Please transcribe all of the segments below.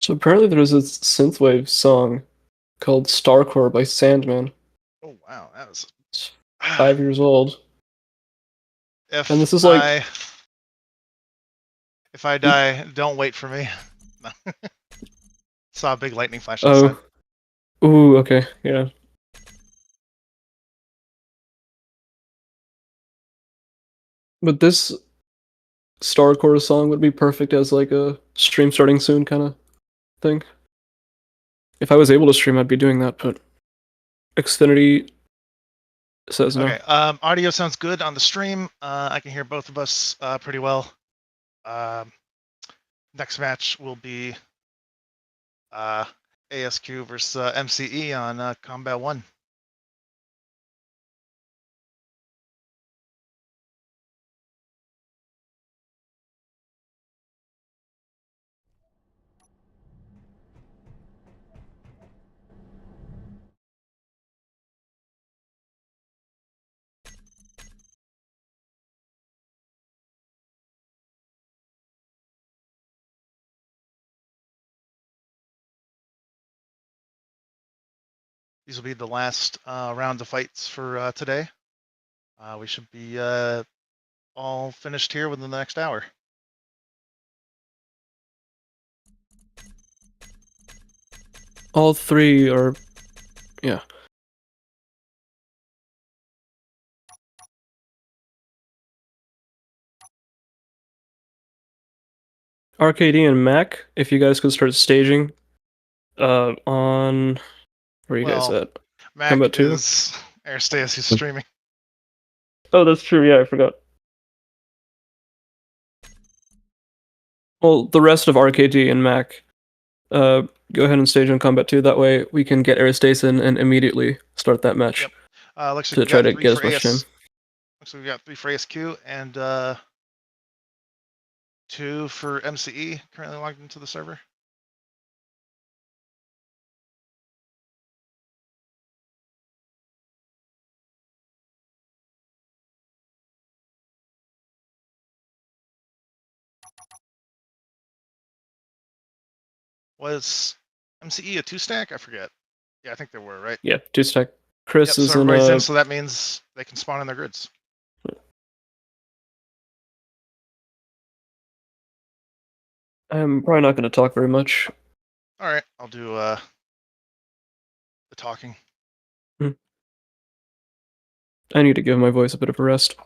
So apparently there's this synthwave song called StarCore by Sandman. Oh wow, that was. It's 5 years old. And If this is like I if I die, don't wait for me. No. Saw a big lightning flash outside. oh ooh, okay, yeah. But this StarCore song would be perfect as like a stream starting soon kind of thing. If I was able to stream, I'd be doing that, but Xfinity says no. Okay, audio sounds good on the stream. I can hear both of us pretty well. Um, next match will be ASQ versus MCE on Combat 1. These will be the last round of fights for today. We should be all finished here within the next hour. All three are, yeah. RKD and Mac, if you guys could start staging on where are you guys Well, at? Mac Combat 2? is Airstasis who's streaming. Oh, that's true. Yeah, I forgot. Well, the rest of RKD and Mac, go ahead and stage on Combat 2. That way we can get Aristation and immediately start that match. Yep. Looks like To we try got to three get for as much time. Looks like we got 3 for ASQ and 2 for MCE currently logged into the server. Was MCE a 2-stack? I forget. Yeah, I think there were, right? Yeah, 2-stack. Chris Yep, is so in everybody's in, so that means they can spawn in their grids. I'm probably not going to talk very much. All right, I'll do the talking. I need to give my voice a bit of a rest.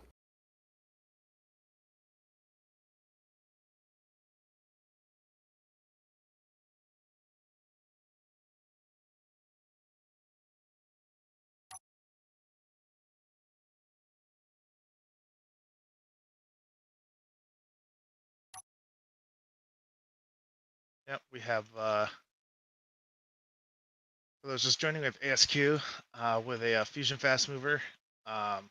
Yep, we have for those just joining, we have ASQ with a fusion fast mover, a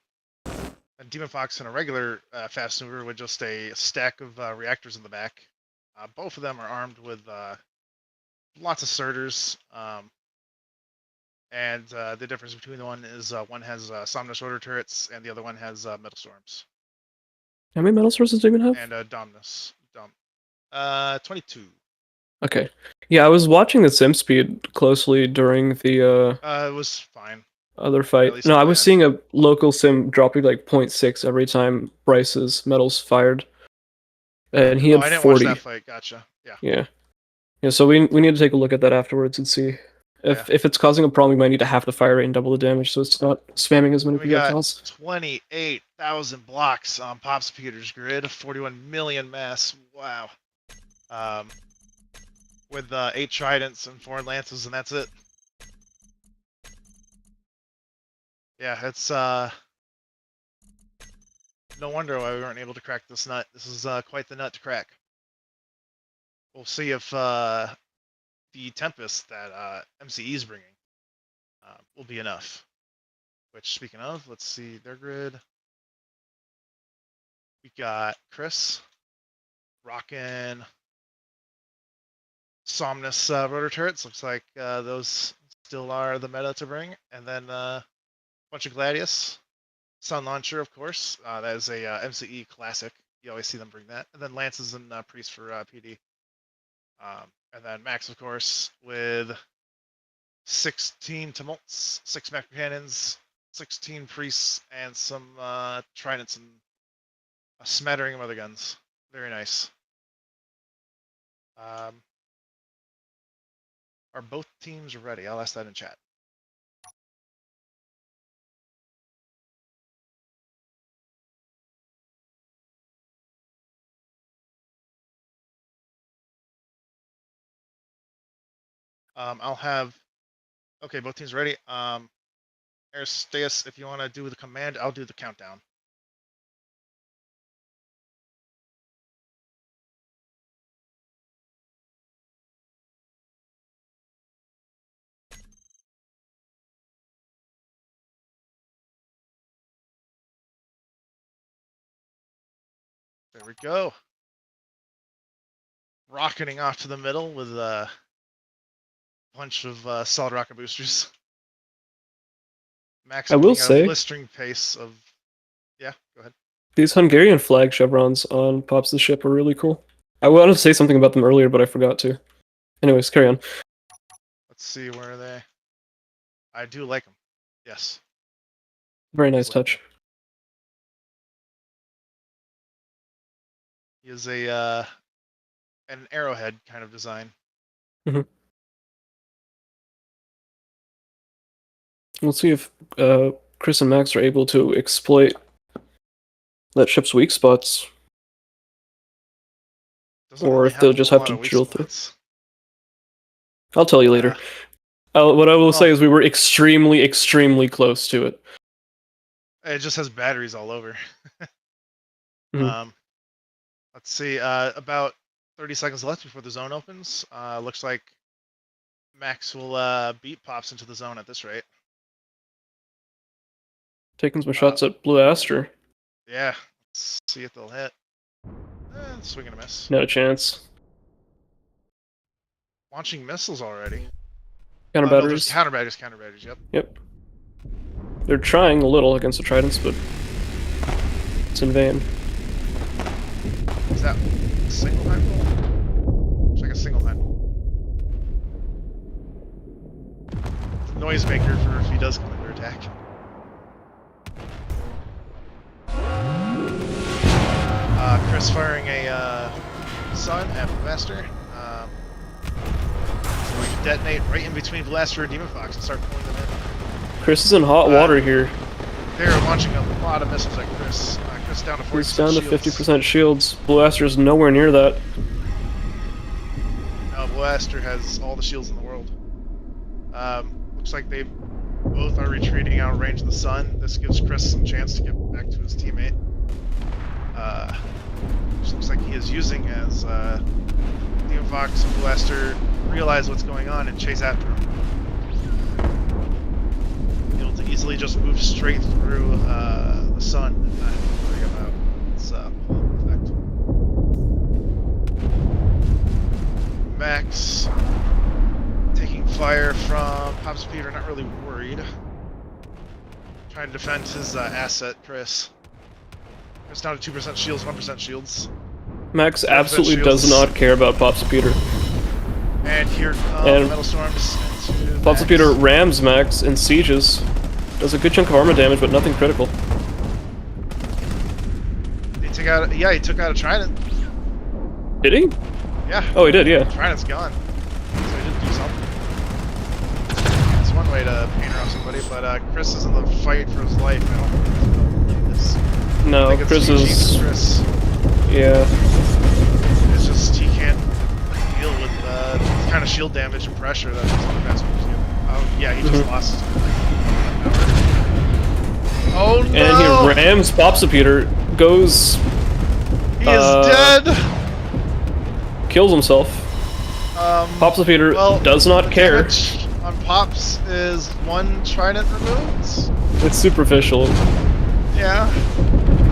Demon Fox and a regular fast mover with just a stack of reactors in the back. Both of them are armed with lots of starters, and the difference between the one is one has Somnus rotor turrets and the other one has metal storms. How many metal sources do you even have? And Dominus. 22. Okay. Yeah, I was watching the sim speed closely during the It was fine. other At fight. least No, on I my was end. seeing a local sim dropping like 0.6 every time Bryce's metals fired. And he Oh, had I didn't watch that 40. fight. Gotcha. Yeah. Yeah. Yeah, so we need to take a look at that afterwards and see. Yeah. If it's causing a problem, we might need to half the fire rate and double the damage, so it's not spamming as many And we got projectiles. 28,000 blocks on Pop's Peter's grid, 41 million mass. Wow. With 8 tridents and 4 lances, and that's it. Yeah, it's no wonder why we weren't able to crack this nut. This is quite the nut to crack. We'll see if the Tempest that MCE is bringing will be enough. Which, speaking of, let's see their grid. We got Chris rocking Somnus rotor turrets. Looks like those still are the meta to bring. And then a bunch of Gladius. Sun Launcher, of course. That is a MCE classic. You always see them bring that. And then Lances and Priest for PD. And then Max, of course, with 16 tumults, 6 macro cannons, 16 priests, and some tridents and a smattering of other guns. Very nice. Are both teams ready? I'll ask that in chat. I'll have. Okay, both teams ready. Aristeas, if you want to do the command, I'll do the countdown. There we go. Rocketing off to the middle with a bunch of solid rocket boosters. Max I will being at a say, blistering pace of. Yeah, go ahead. these Hungarian flag chevrons on Pops the ship are really cool. I wanted to say something about them earlier, but I forgot to. Anyways, carry on. Let's see, where are they? I do like them. Yes. Very nice touch. He is a an arrowhead kind of design. Mm-hmm. We'll see if Chris and Max are able to exploit that ship's weak spots, Doesn't or really if they'll have a just whole have lot to of weak drill through. spots. I'll tell you later. What I will say is we were extremely, extremely close to it. It just has batteries all over. Mhm. Let's see. About 30 seconds left before the zone opens. Looks like Max will beat Pops into the zone at this rate. Taking some shots at Blue Aster. Yeah. Let's see if they'll hit. Swing and a miss. Not a chance. Launching missiles already. Counter No, batteries. there's counter batteries, yep. Yep. They're trying a little against the Tridents, but it's in vain. Is that a single hand roll? It's like a single hand roll. Noisemaker for if he does come under attack. Chris firing a Sun at Blaster. Going to detonate right in between Blaster and Demon Fox and start pulling them in. Chris is in hot water here. They're launching a lot of missiles at Chris. Chris down to 40%. He's down to 50% shields. Blue Aster is nowhere near that. No, Blaster has all the shields in the world. Looks like they both are retreating out of range of the Sun. This gives Chris some chance to get back to his teammate. Which looks like he is using as Demon Fox and Blaster realize what's going on and chase after him. Able to easily just move straight through the Sun and not have to worry about its pull effect. Max taking fire from Pops Peter, not really worried. Trying to defend his asset, Chris. Chris down to 2% shields, 1% shields. Max absolutely does not care about Pops Peter. And here come Metal Storms. Pops Peter rams Max and sieges. Does a good chunk of armor damage, but nothing critical. He took out, yeah, he took out a Trident. Did he? Yeah. Oh, he did, yeah. Trident's gone. So he did do something. That's one way to paint around somebody, but Chris is in the fight for his life. I don't think this. No, Chris is. Chris. Yeah. It's just he can't deal with the kind of shield damage and pressure that his other masters do. Oh, yeah, he just lost. Oh no! And he rams Pops Peter, goes. He is dead! Kills himself. Pops Peter does not care. Damage on Pops is 1 Trident removed. It's superficial. Yeah.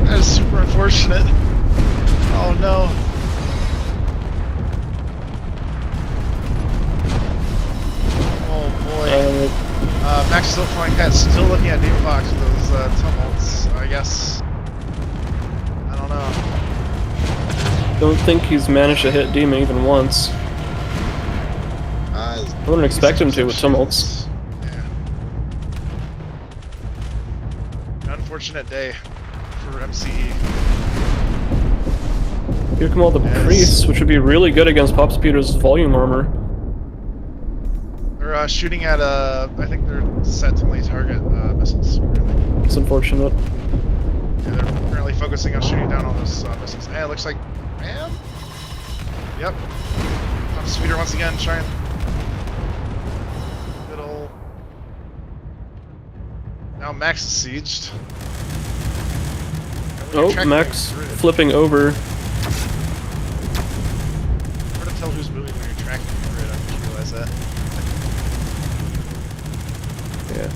That is super unfortunate. Oh no. Oh boy. Max still flying cat, still looking at Demon Fox with those tumults, I guess. I don't know. Don't think he's managed to hit Demon even once. I wouldn't expect him to 86% with tumults. shields. Yeah. An unfortunate day for MCE. Here come all the Yes. priests, which would be really good against Pops Peter's volume armor. They're shooting at I think they're set to only target missiles. Currently. It's unfortunate. Yeah, they're currently focusing on shooting down all those missiles. And it looks like Ram. Yep. Speeder once again trying. Good old. Now Max is sieged. Oh, Max flipping over. Hard to tell who's moving when you're tracking the grid. I just realized that. Yeah.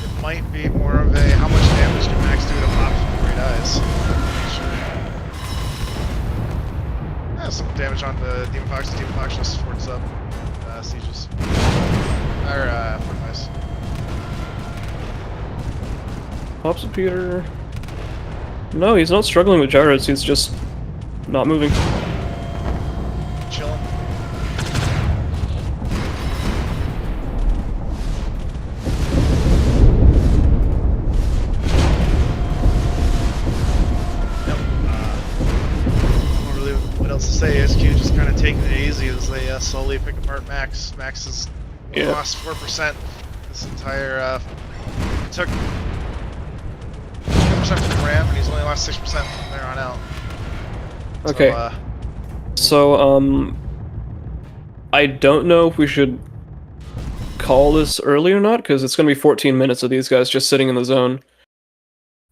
It might be more of a how much damage can Max do to Pops before he dies. Sure. Yeah, some damage on the Demon Fox. Demon Fox just forts up sieges. Or fortifies. Pops Peter. No, he's not struggling with gyros, he's just not moving. Chilling. Yep. I don't really know what else to say. SQ just kind of taking it easy as they slowly pick apart Max. Max has lost 4% this entire. Took 2% from the Ram, and he's only lost 6% from there on out. Okay. So, I don't know if we should call this early or not, because it's going to be 14 minutes of these guys just sitting in the zone.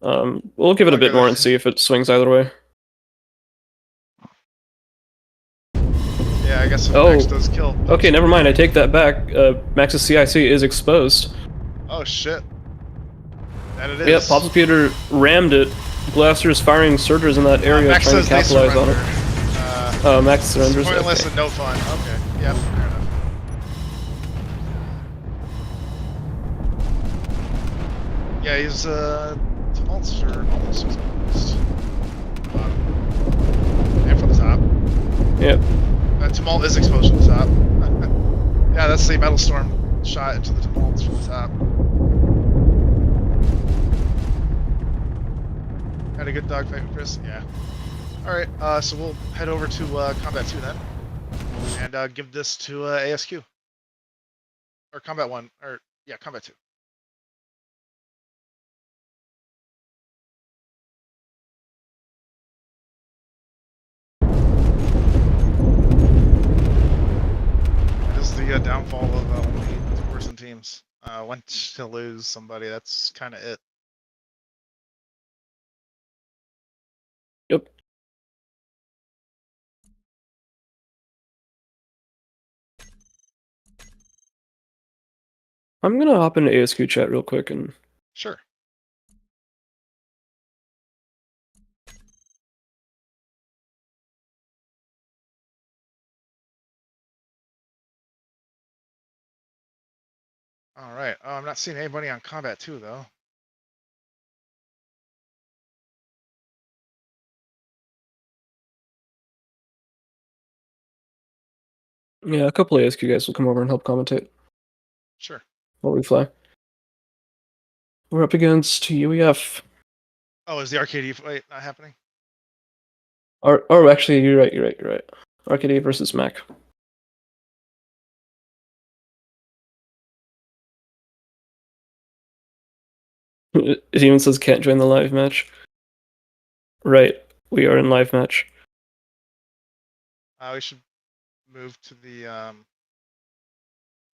We'll give it a bit more and see if it swings either way. Yeah, I guess if Max does kill. Okay, never mind. I take that back. Max's CIC is exposed. Oh shit. That it is. Yep, Pops Peter rammed it. Blaster's firing surgers in that area, Max trying to capitalize on it. Max surrenders. Pointless and no fun. Okay. Yeah, fair enough. Yeah, he's tumults are almost exposed. And from the top. Yep. Tumult is exposed from the top. Yeah, that's the Metal Storm shot into the tumults from the top. Had a good dogfight with Chris? Yeah. Alright, so we'll head over to Combat 2 then. And give this to ASQ. Or Combat 1. Or, yeah, Combat 2. This is the downfall of only 2-person teams. Once you lose somebody, that's kind of it. Yep. I'm gonna hop into ASQ chat real quick and... Sure. Alright, I'm not seeing anybody on Combat 2 though. Yeah, a couple of ASQ guys will come over and help commentate. Sure. While we fly. We're up against UEF. Oh, is the arcade fight not happening? Oh, actually, you're right. Arcade versus Mac. It even says can't join the live match. Right, we are in live match. We should move to the,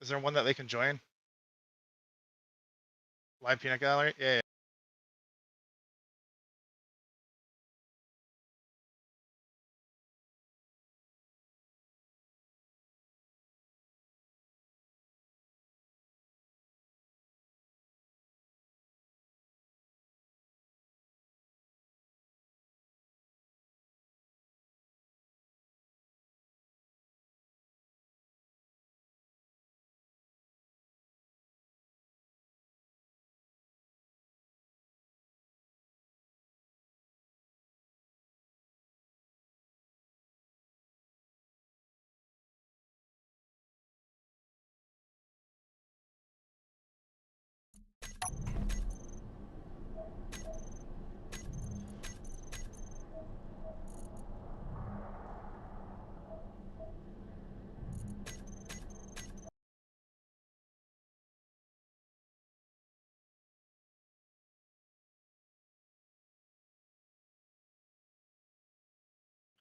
is there one that they can join? Live Peanut Gallery? Yeah.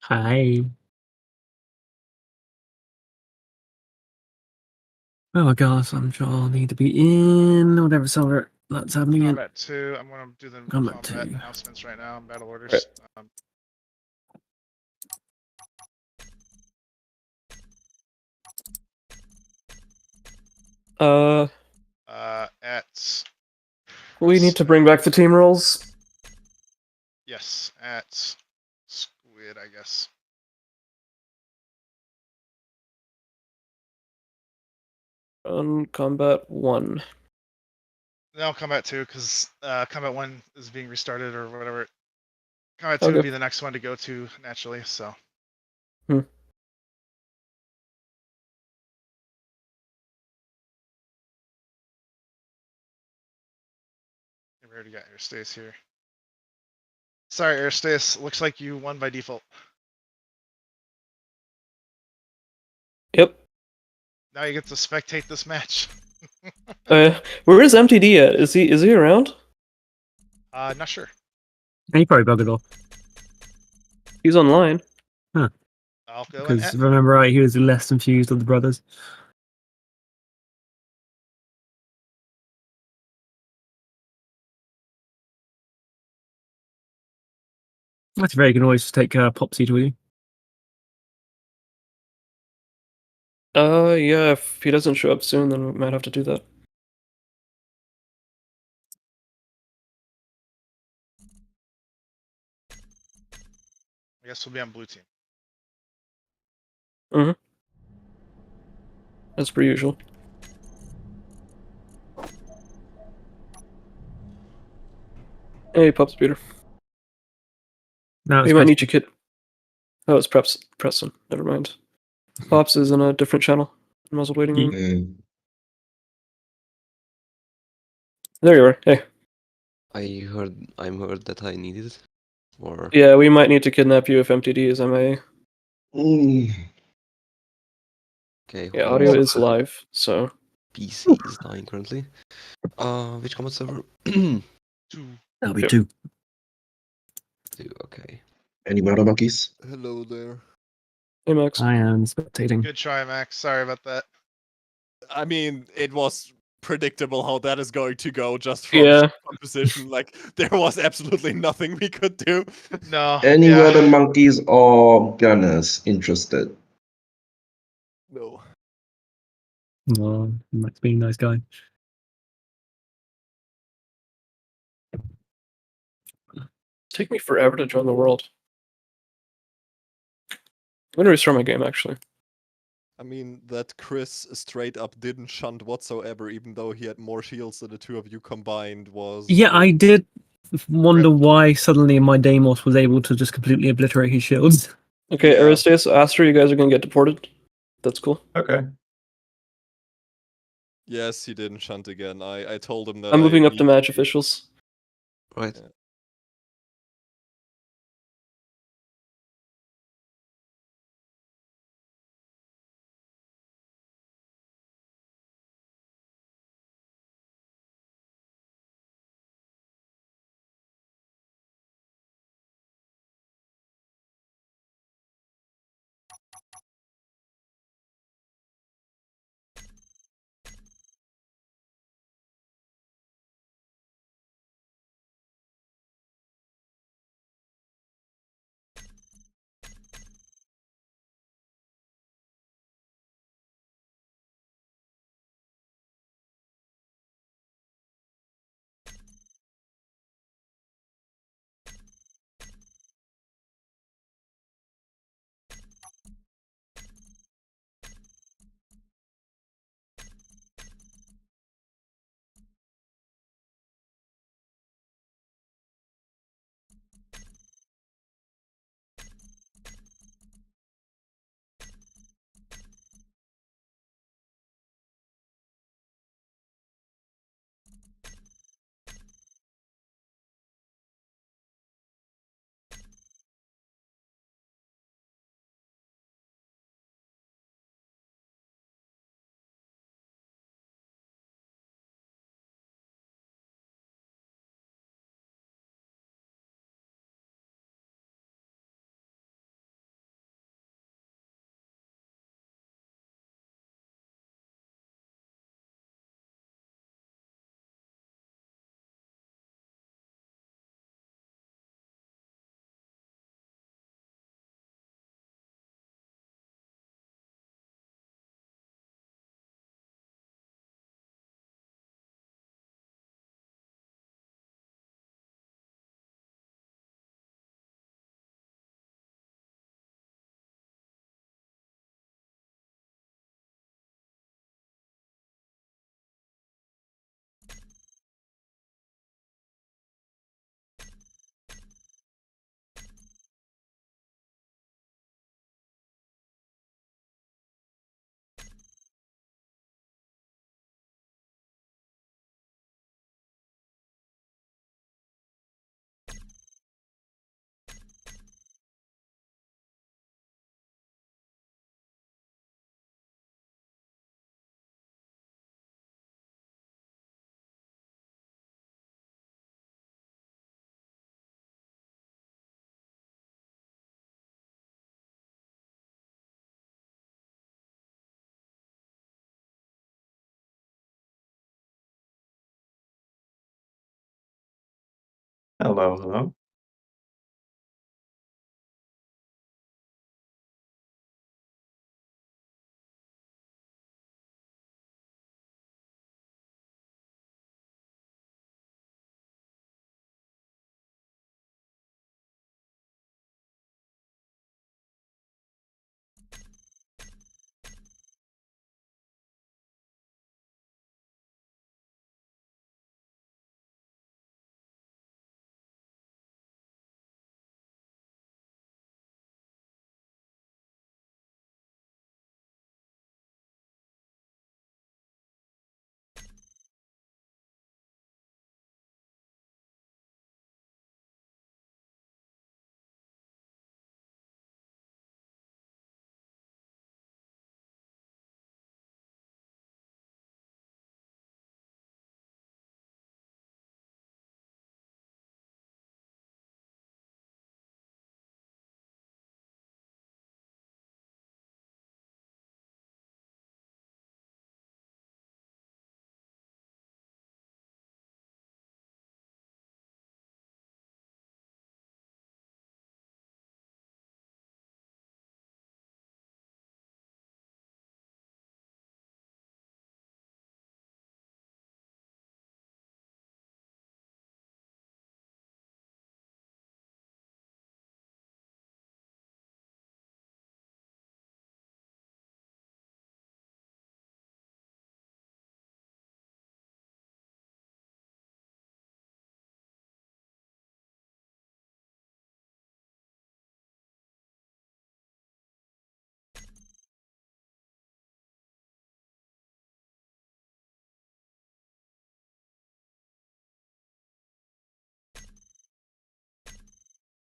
Hi. Oh my gosh, I'm sure I'll need to be in whatever server that's happening in. Combat 2. I'm going to do the Combat combat 2. announcements right now. Battle orders. Right. At We need to bring back the team roles. yes, at Squid, I guess. On combat 1. No, combat 2, because combat 1 is being restarted or whatever. Combat 2 would Okay. be the next one to go to naturally. So. Hmm. We already got Airstace here. Sorry, Airstace. Looks like you won by default. Yep. Now you get to spectate this match. Where is MTD at? Is he around? Not sure. He probably buggered off. He's online. I'll go Because and if I remember right, he was the less confused of the brothers. That's very good. Always take Popsy with you. Yeah, if he doesn't show up soon, then we might have to do that. I guess we'll be on blue team. Mm-hmm. As per usual. Hey, Pups Peter. No, We might need you, kid. Oh, it's Preston. Never mind. Pops is in a different channel. Muzzled waiting room. There you are. Hey. I'm heard that I need it. Or Yeah, we might need to kidnap you if MTD is MIA. okay, Yeah, hold audio on. is live, so. PC is dying currently. Which combat server? 2. That'll be Yep. 2. Okay. Any murder monkeys? Hello there. Hey, Max. I am spectating. Good try, Max. Sorry about that. I mean, it was predictable how that is going to go just from Yeah. composition. Like, there was absolutely nothing we could do. No. Any yeah. murder monkeys or gunners interested? No. Oh, Max being a nice guy. Take me forever to join the world. I'm gonna restart my game, actually. I mean, that Chris straight up didn't shunt whatsoever, even though he had more shields than the two of you combined, was. Yeah, I did wonder why suddenly my Deimos was able to just completely obliterate his shields. Okay, Yeah. Aristaeus, Astra, you guys are gonna get deported. That's cool. Okay. Yes, he didn't shunt again. I told him that I'm moving I up to need match officials. Right. Yeah. Hello, hello.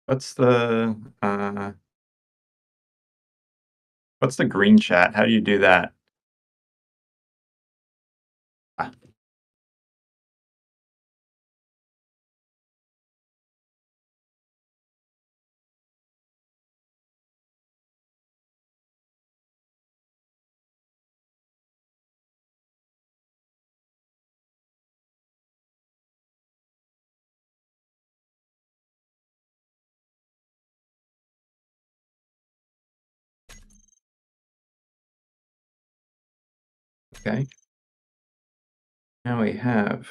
What's the green chat? How do you do that? Ah, okay. Now we have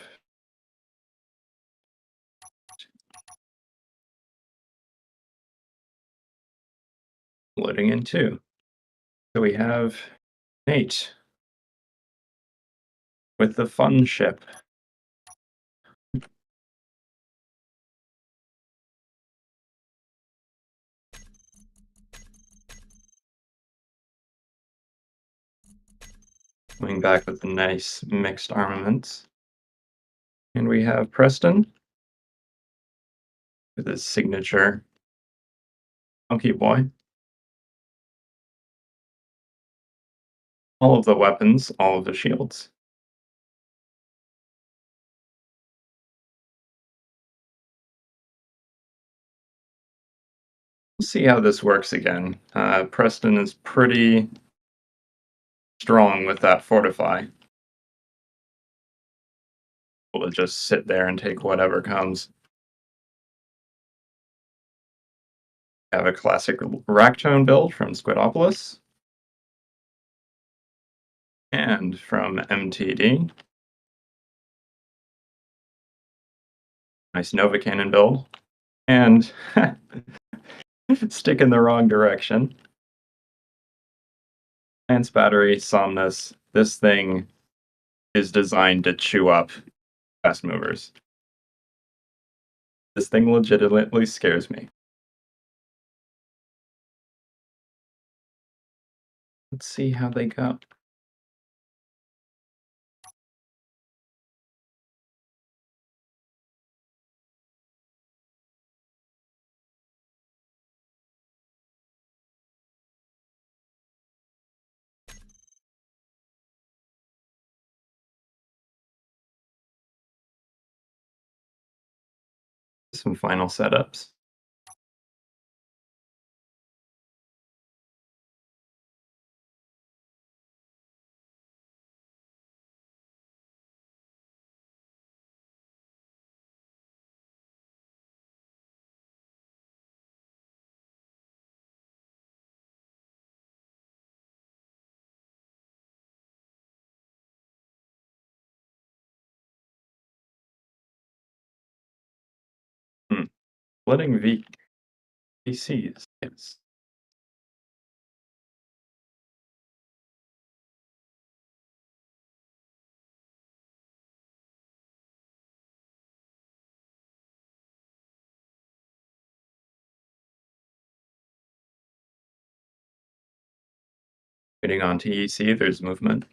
loading in 2. So we have Nate with the fun ship. Coming back with the nice mixed armaments. And we have Preston with his signature Monkey Boy. All of the weapons, all of the shields. We'll see how this works again. Preston is pretty strong with that fortify. Able to just sit there and take whatever comes. Have a classic Racktone build from Squidopolis. And from MTD. Nice Nova Cannon build. And stick in the wrong direction. Lance Battery, Somnus. This thing is designed to chew up fast movers. This thing legitimately scares me. Let's see how they go. Some final setups. Splitting VCs. Yes. Waiting on TEC, there's movement.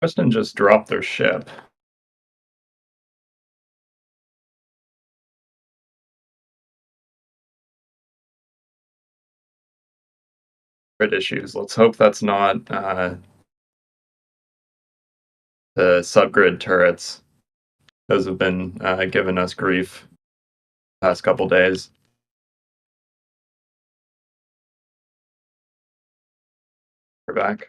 Preston just dropped their ship. Grid issues. Let's hope that's not the subgrid turrets. Those have been giving us grief the past couple days. We're back.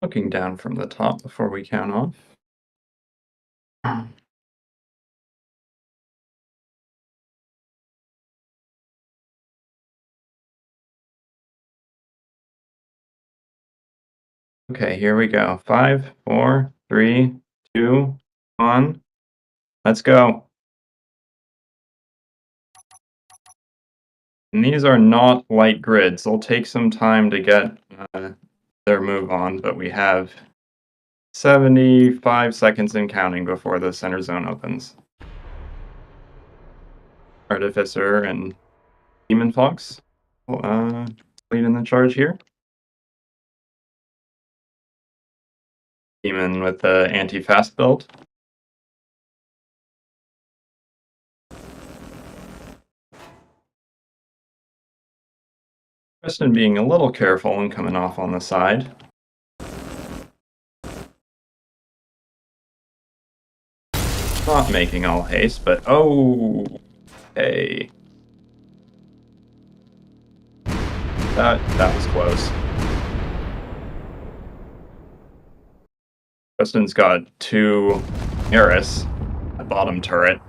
Looking down from the top before we count off. Okay, here we go. 5, 4, 3, 2, 1. Let's go. And these are not light grids. They'll take some time to get their move on, but we have 75 seconds and counting before the center zone opens. Artificer and Demon Fox leading the charge here. Demon with the anti-fast build. Preston being a little careful and coming off on the side. Not making all haste, but oh, hey. That was close. Preston's got 2 Eris at bottom turret.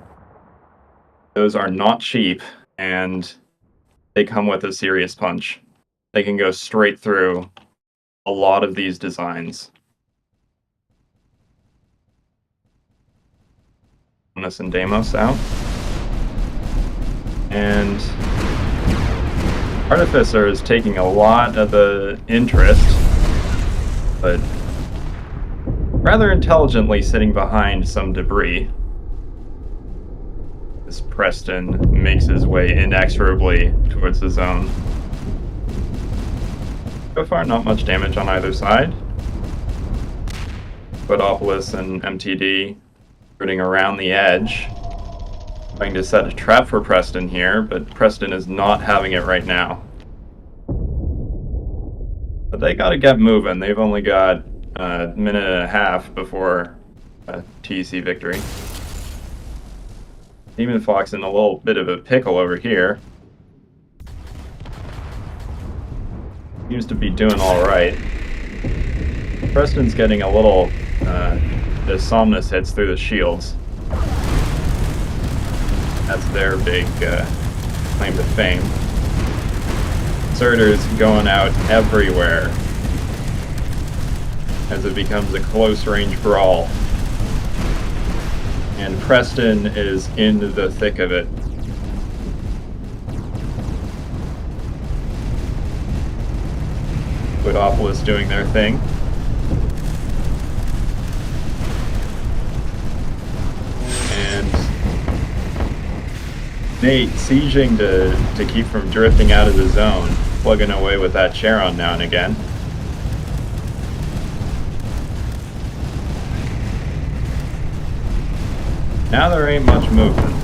Those are not cheap, and they come with a serious punch. They can go straight through a lot of these designs. Omnis and Deimos out. And Artificer is taking a lot of the interest, but rather intelligently sitting behind some debris. As Preston makes his way inexorably towards the zone. So far, not much damage on either side. Photopolis and MTD rooting around the edge. Trying to set a trap for Preston here, but Preston is not having it right now. But they gotta get moving. They've only got a minute and a half before a TEC victory. Demon Fox in a little bit of a pickle over here. Seems to be doing alright. Preston's getting a little the Somnus hits through the shields. That's their big claim to fame. Surtur's going out everywhere as it becomes a close-range brawl. And Preston is in the thick of it. Photopolis doing their thing. And Nate sieging to keep from drifting out of the zone, plugging away with that Charon now and again. Now there ain't much movement.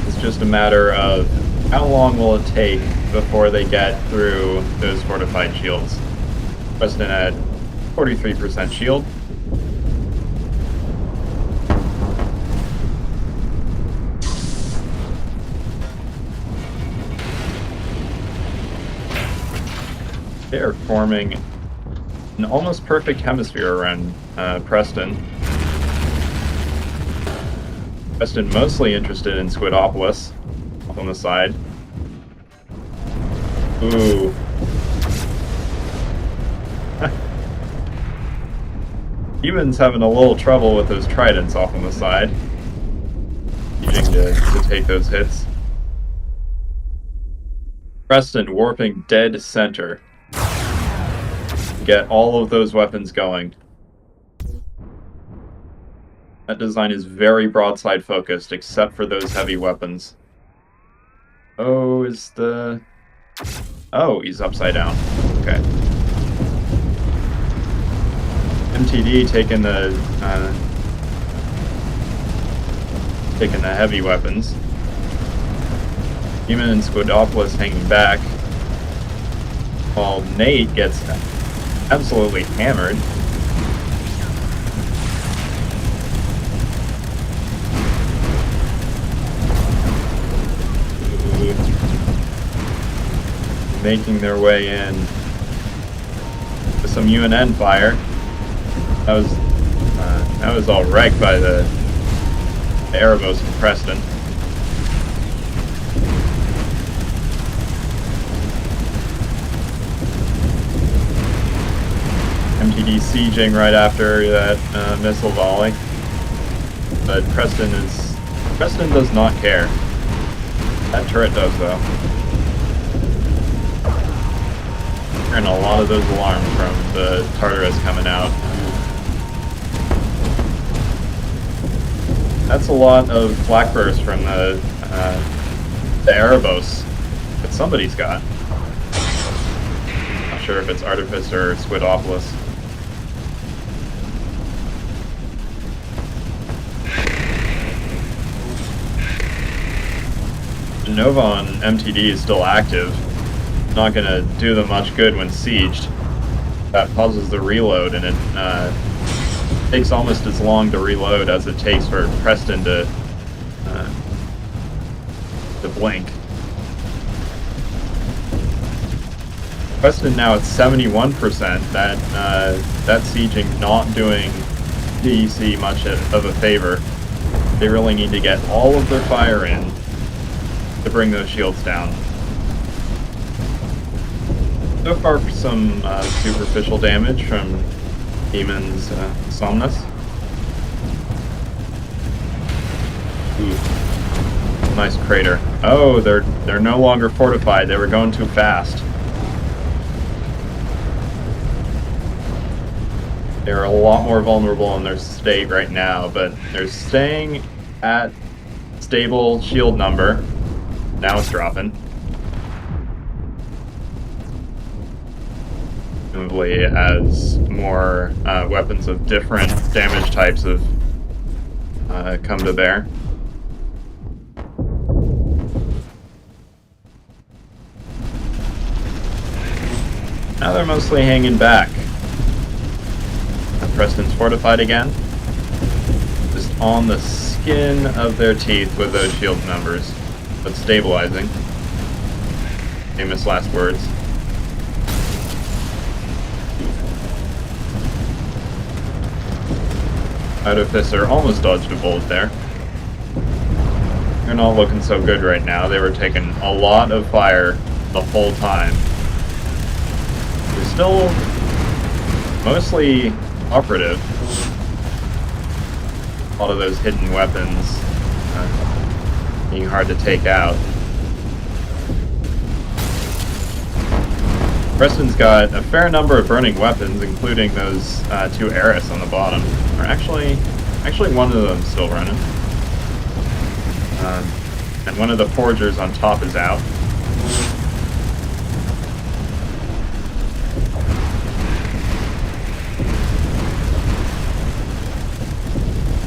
It's just a matter of How long will it take before they get through those fortified shields? Preston at 43% shield. They are forming an almost perfect hemisphere around Preston. Preston mostly interested in Squidopolis up on the side. Ooh. Demon's having a little trouble with those tridents off on the side. Needing to take those hits. Preston warping dead center. Get all of those weapons going. That design is very broadside focused, except for those heavy weapons. Oh, Oh, he's upside down. Okay. MTD taking the heavy weapons. Demon and Squidopolis hanging back. While Nate gets absolutely hammered. Making their way in with some UNN fire. That was all wrecked by the Erebos from Preston. MTD sieging right after that missile volley, but Preston does not care. That turret does though. Hearing a lot of those alarms from the Tartarus coming out. That's a lot of flak burst from the Erebos that somebody's got. Not sure if it's Artifice or Squidopolis. Nova on MTD is still active. Not gonna do them much good when sieged. That pauses the reload, and it takes almost as long to reload as it takes for Preston to blink. Preston now at 71%. That sieging not doing DEC much of a favor. They really need to get all of their fire in to bring those shields down. So far, some superficial damage from Demon's Somnus. Ooh. Nice crater. Oh, they're no longer fortified. They were going too fast. They're a lot more vulnerable in their state right now, but they're staying at stable shield number. Now it's dropping. Presumably as more weapons of different damage types have come to bear. Now they're mostly hanging back. Preston's fortified again. Just on the skin of their teeth with those shield numbers, but stabilizing. Famous last words. Artificer almost dodged a bullet there. They're not looking so good right now. They were taking a lot of fire the whole time. They're still mostly operative. A lot of those hidden weapons being hard to take out. Preston's got a fair number of burning weapons, including those two Eris on the bottom. Or actually one of them still running. And one of the Forgers on top is out.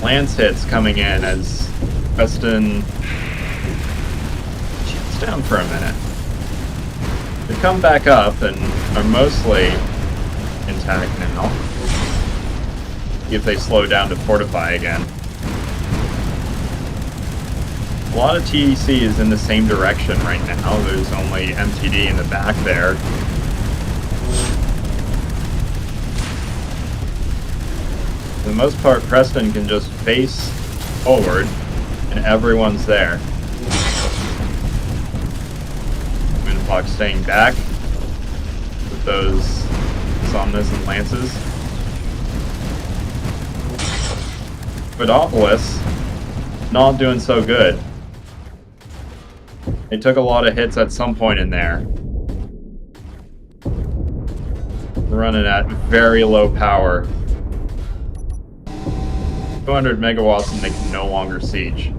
Lance hits coming in as Preston down for a minute. They come back up and are mostly intact now. See if they slow down to fortify again. A lot of TEC is in the same direction right now. There's only MTD in the back there. For the most part, Preston can just face forward, and everyone's there. Windfox staying back with those Somnus and Lances. Vidopolis not doing so good. They took a lot of hits at some point in there. Running at very low power. 200 megawatts and they can no longer siege.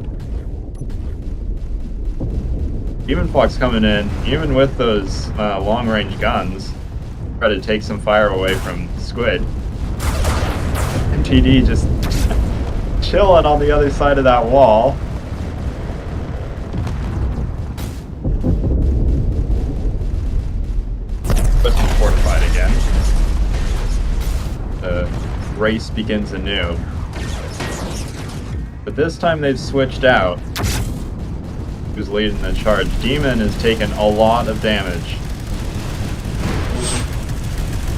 Even Fox coming in, even with those long-range guns, try to take some fire away from Squid. MTD just chilling on the other side of that wall. Preston fortified again. The race begins anew. But this time they've switched out. Who's leading the charge? Demon has taken a lot of damage.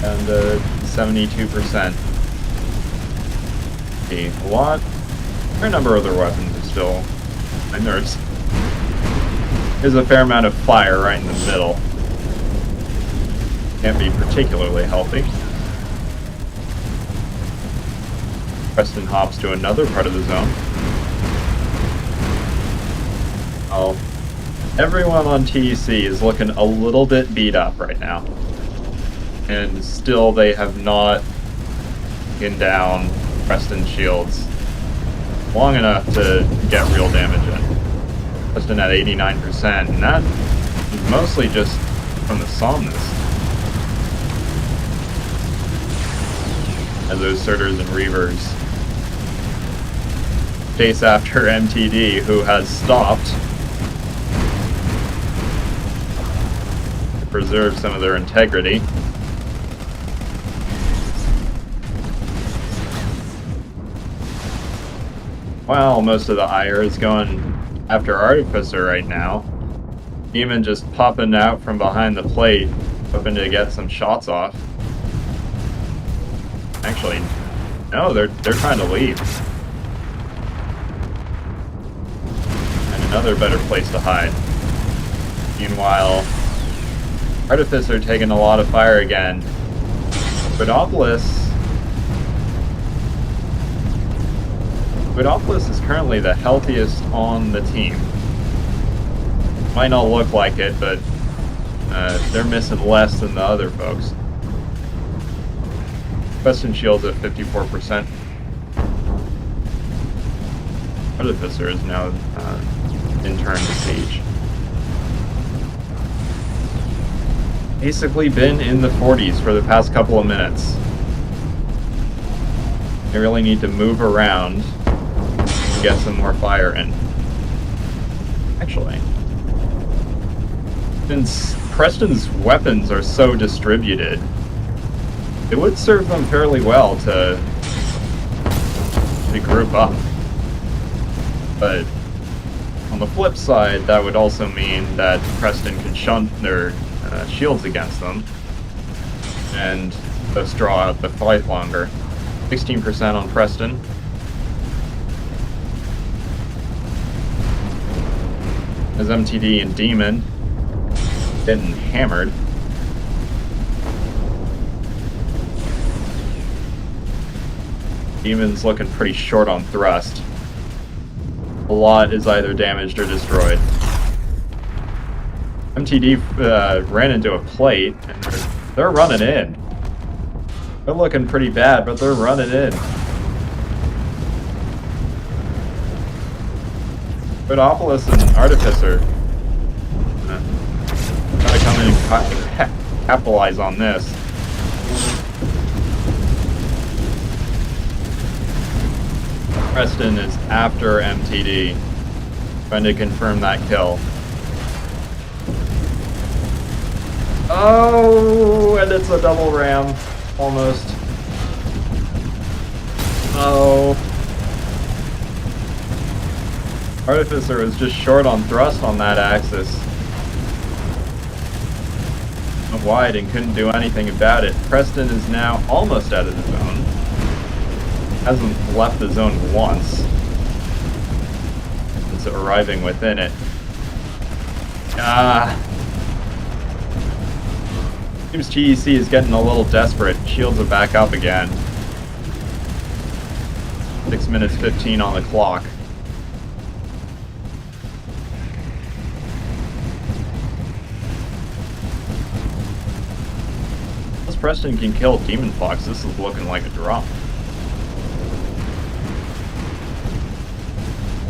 And 72%. A lot. A number of their weapons are still. And there's a fair amount of fire right in the middle. Can't be particularly healthy. Preston hops to another part of the zone. Oh, everyone on TEC is looking a little bit beat up right now. And still they have not taken down Preston shields long enough to get real damage in. Preston at 89%, and that is mostly just from the Somnus. As those Surters and Reavers chase after MTD, who has stopped to preserve some of their integrity. Well, most of the ire is going after Artificer right now. Demon just popping out from behind the plate, hoping to get some shots off. Actually, no, they're trying to leave. And another better place to hide. Meanwhile, Artificer taking a lot of fire again. Vidopolis is currently the healthiest on the team. Might not look like it, but they're missing less than the other folks. Preston shields at 54%. Artificer is now in turn to siege. Basically been in the 40s for the past couple of minutes. They really need to move around to get some more fire in. Actually, since Preston's weapons are so distributed, it would serve them fairly well to group up. But on the flip side, that would also mean that Preston could shunt their shields against them and thus draw out the fight longer. 16% on Preston. As MTD and Demon getting hammered. Demon's looking pretty short on thrust. A lot is either damaged or destroyed. MTD ran into a plate, and they're running in. They're looking pretty bad, but they're running in. Vidopolis and Artificer try to come in and capitalize on this. Preston is after MTD, trying to confirm that kill. Oh, and it's a double ram. Almost. Oh. Artificer was just short on thrust on that axis. Went wide and couldn't do anything about it. Preston is now almost out of the zone. Hasn't left the zone once since arriving within it. Seems GEC is getting a little desperate. Shields are back up again. 6 minutes 15 on the clock. Unless Preston can kill Demon Fox, this is looking like a drop.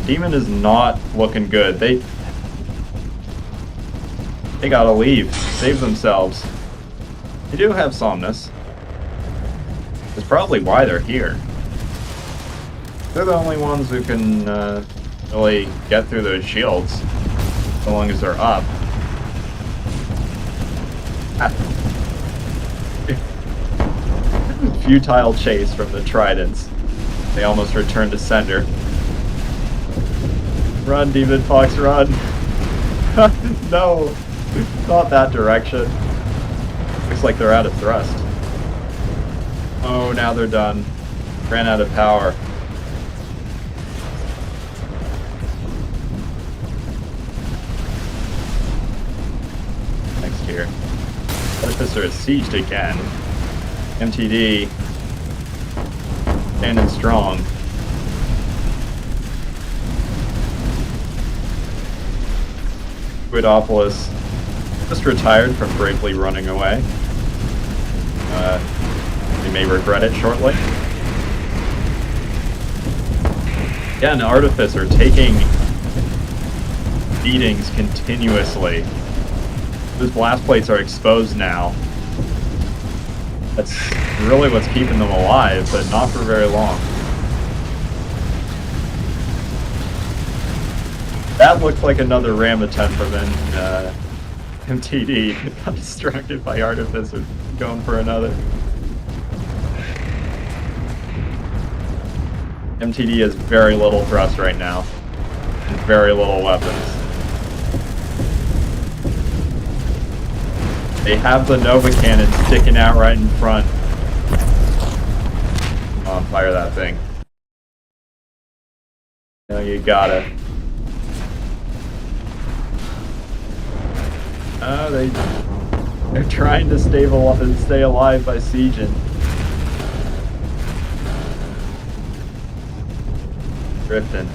Demon is not looking good. They gotta leave. Save themselves. They do have Somnus. That's probably why they're here. They're the only ones who can really get through those shields, so long as they're up. Futile chase from the Tridents. They almost returned to sender. Run, Demon Fox, run! No! Not that direction. Looks like they're out of thrust. Oh, now they're done. Ran out of power. Next here. Artificer is sieged again. MTD. Standing strong. Guidopolis just retired from bravely running away. They may regret it shortly. Again, Artificer taking beatings continuously. Those blast plates are exposed now. That's really what's keeping them alive, but not for very long. That looked like another ram attempt from MTD. Got distracted by Artificer going for another. MTD has very little thrust right now. And very little weapons. They have the Nova Cannon sticking out right in front. Come on, fire that thing. No, you gotta. Oh, they're trying to stay alive by sieging. Drifting.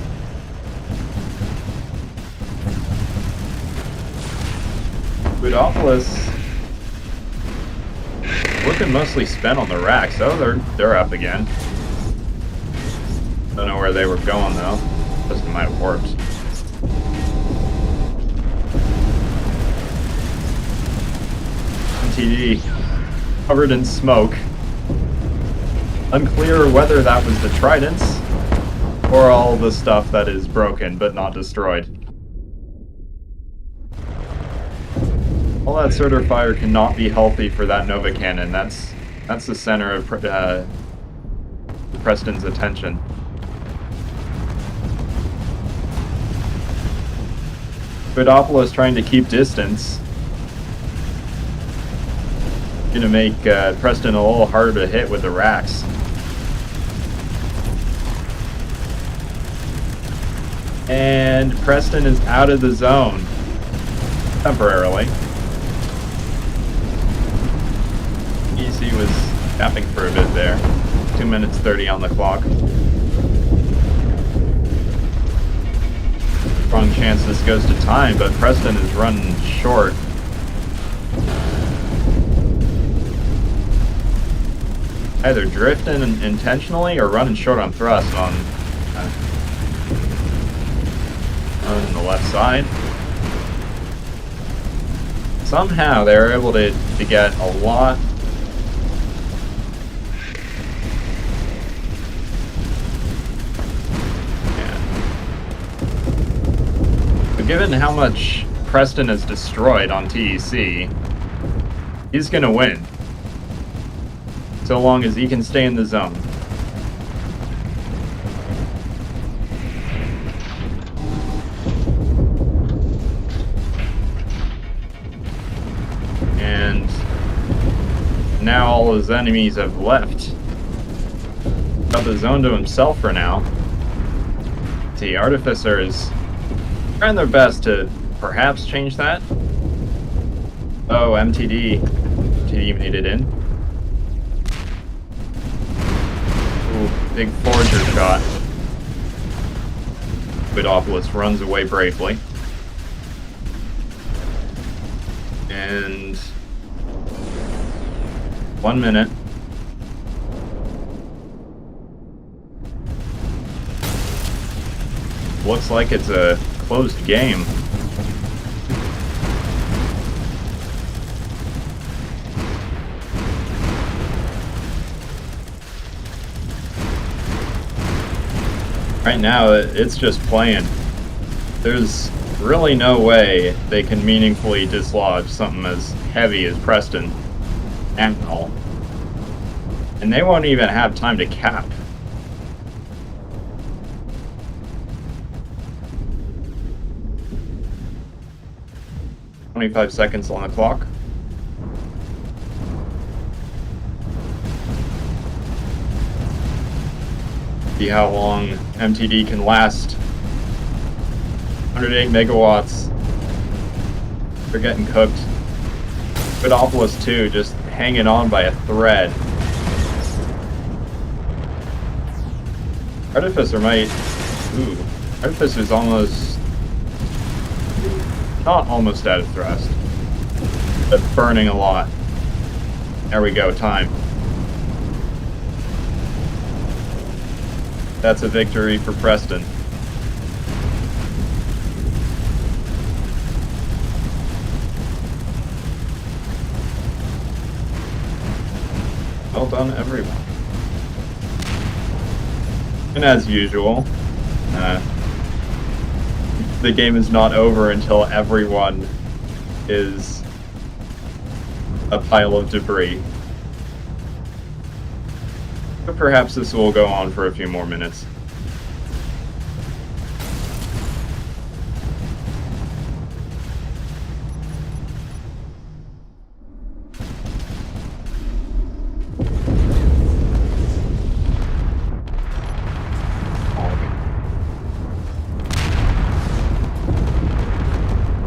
Guidopolis looking mostly spent on the racks. Oh, they're up again. Don't know where they were going though. Just might have warped. MTD covered in smoke. Unclear whether that was the Tridents or all the stuff that is broken but not destroyed. All that Surtur fire cannot be healthy for that Nova Cannon. That's the center of Preston's attention. Guidopolis trying to keep distance. Gonna make Preston a little harder to hit with the racks. And Preston is out of the zone. Temporarily. EC was tapping for a bit there. 2 minutes 30 on the clock. Strong chance this goes to time, but Preston is running short. Either drifting intentionally or running short on thrust on the left side. Somehow they were able to get a lot. But given how much Preston has destroyed on TEC, He's gonna win. So long as he can stay in the zone. And now all his enemies have left. Got the zone to himself for now. See, Artificer is trying their best to perhaps change that. Oh, MTD. MTD made it in. Ooh, big Forger shot. Vidopolis runs away bravely. And 1 minute. Looks like it's a closed game. Right now, it's just playing. There's really no way they can meaningfully dislodge something as heavy as Preston at all. And they won't even have time to cap. "25 seconds on the clock. See how long MTD can last. 108 megawatts. They're getting cooked. Vidopolis 2 just hanging on by a thread. Artificer might... Ooh. Artificer's almost... Not almost out of thrust. But burning a lot. There we go, time. That's a victory for Preston. Well done, everyone. And as usual, the game is not over until everyone is a pile of debris. But perhaps this will go on for a few more minutes.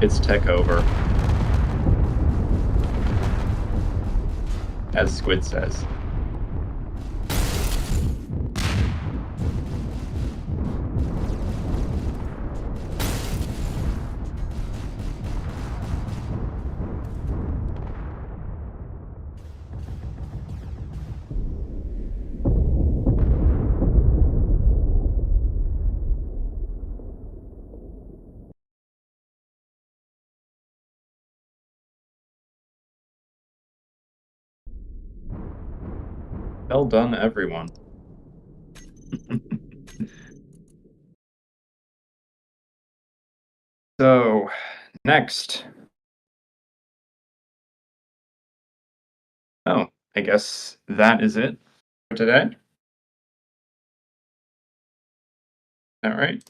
It's tech over. As Squid says. Well done, everyone. So, next. Oh, I guess that is it for today. All right.